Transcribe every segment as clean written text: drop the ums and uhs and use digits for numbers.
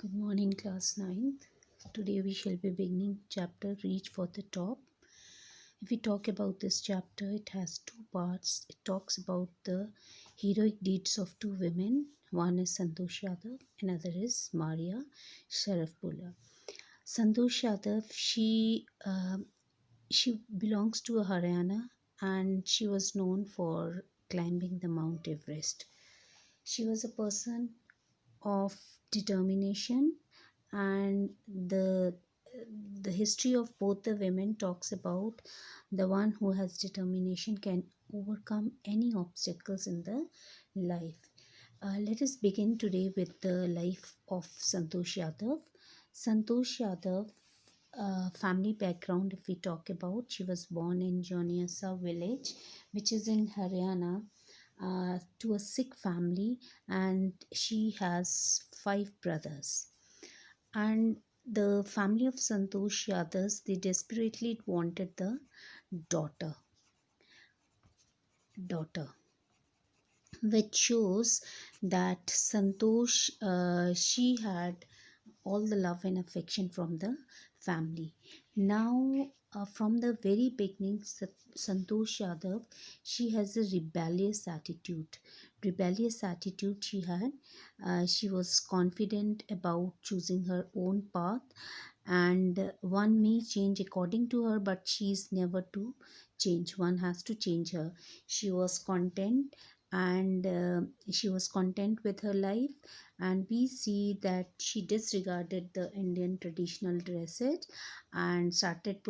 Good morning, Class 9th. Today we shall be beginning chapter Reach for the Top. If we talk about this chapter, it has two parts. It talks about the heroic deeds of two women. One is Santosh Yadav, another is Maria Sharafpula. Santosh Yadav, she belongs to Haryana and she was known for climbing the Mount Everest. She was a person of determination, and the history of both the women talks about the one who has determination can overcome any obstacles in the life. Let us begin today with the life of Santosh Yadav. Santosh Yadav, family background, if we talk about, she was born in Joniasa village, which is in Haryana, to a Sikh family, and she has five brothers. And the family of Santosh Yadav, they desperately wanted the daughter, daughter, which shows that Santosh, she had all the love and affection from the family. Now, from the very beginning, Santosh Yadav, she has a rebellious attitude. Rebellious attitude she had. She was confident about choosing her own path, and one may change according to her, but she's never to change. One has to change her. She was content, and she was content with her life, and we see that she disregarded the Indian traditional dresses and started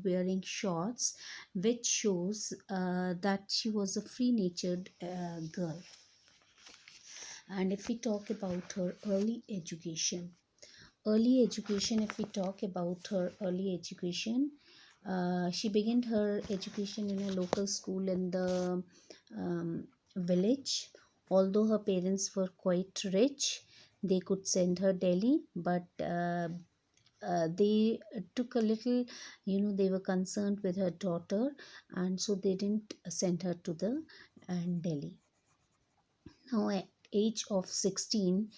wearing shorts, which shows that she was a free natured girl. And if we talk about her early education, if we talk about her early education, she began her education in a local school in the village. Although her parents were quite rich, they could send her Delhi, but they took a little, they were concerned with her daughter, and so they didn't send her to the Delhi. Now at age of 16,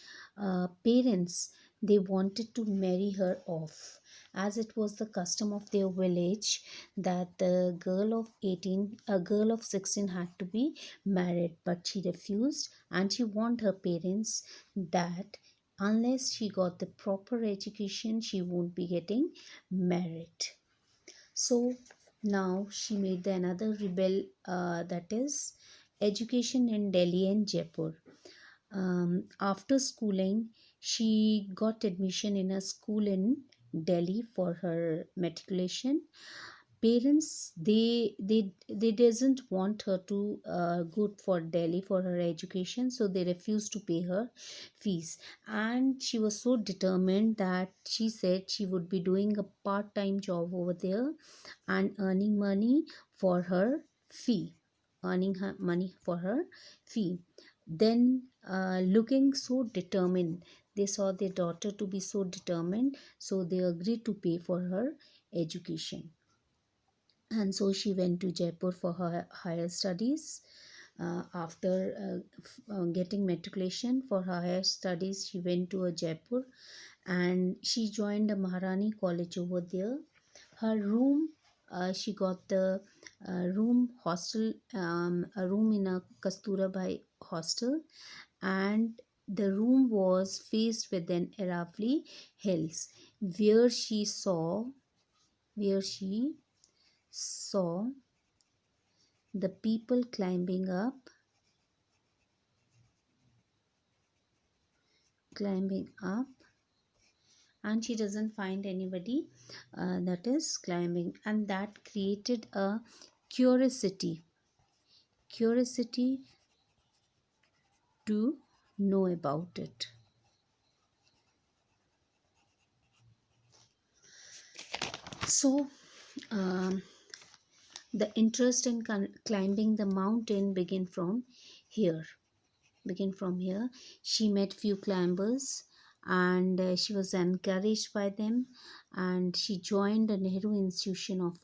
parents, they wanted to marry her off, as it was the custom of their village that the girl of 18, a girl of 16 had to be married, but she refused, and she warned her parents that unless she got the proper education, she won't be getting married. So now she made another rebel, that is education in Delhi and Jaipur. After schooling, she got admission in a school in Delhi for her matriculation. Parents, they doesn't want her to go for Delhi for her education, so they refused to pay her fees. And she was so determined that she said she would be doing a part-time job over there and earning money for her fee, earning her money for her fee. Then, looking so determined, they saw their daughter to be so determined, so they agreed to pay for her education. And so she went to Jaipur for her higher studies. After getting matriculation for her higher studies, she went to a Jaipur, and she joined a Maharani college over there. Her room, she got the room hostel, a room in a Kasturabai hostel, and the room was faced with an Aravali hills, where she saw the people climbing up, and she doesn't find anybody that is climbing, and that created a curiosity to know about it. So the interest in climbing the mountain here began from here. She met few climbers, and she was encouraged by them, and she joined the Nehru Institution of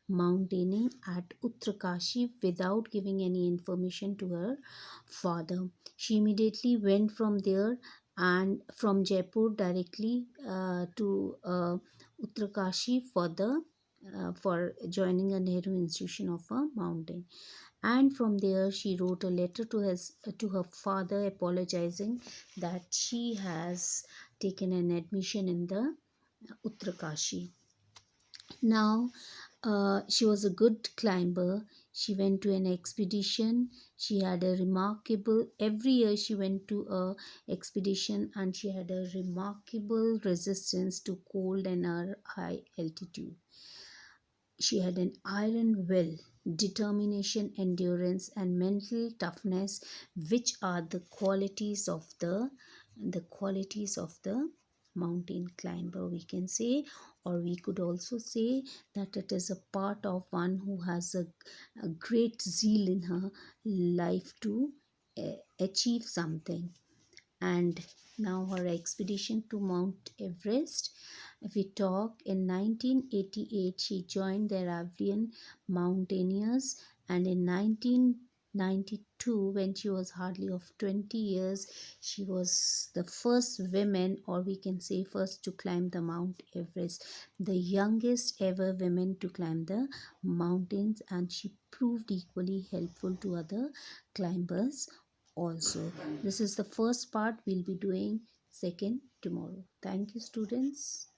Mountaineering at Uttarkashi without giving any information to her father. She immediately went from there and from Jaipur directly to Uttarkashi for the for joining a Nehru Institution of a Mountain. And from there she wrote a letter to her father apologizing that she has taken an admission in the Uttarkashi. Now, she was a good climber. She went to an expedition. She had a remarkable, every year she went to a expedition, and she had a remarkable resistance to cold and high altitude. She had an iron will, determination, endurance, and mental toughness, which are the qualities of the mountain climber, we can say. Or we could also say that it is a part of one who has a great zeal in her life to achieve something. And now her expedition to Mount Everest. If we talk, in 1988 she joined the Arabian mountaineers, and in 1992, when she was hardly of 20 years, she was the first woman, or we can say first, to climb the Mount Everest, the youngest ever woman to climb the mountains, and she proved equally helpful to other climbers also. This is the first part. We'll be doing second tomorrow. Thank you, students.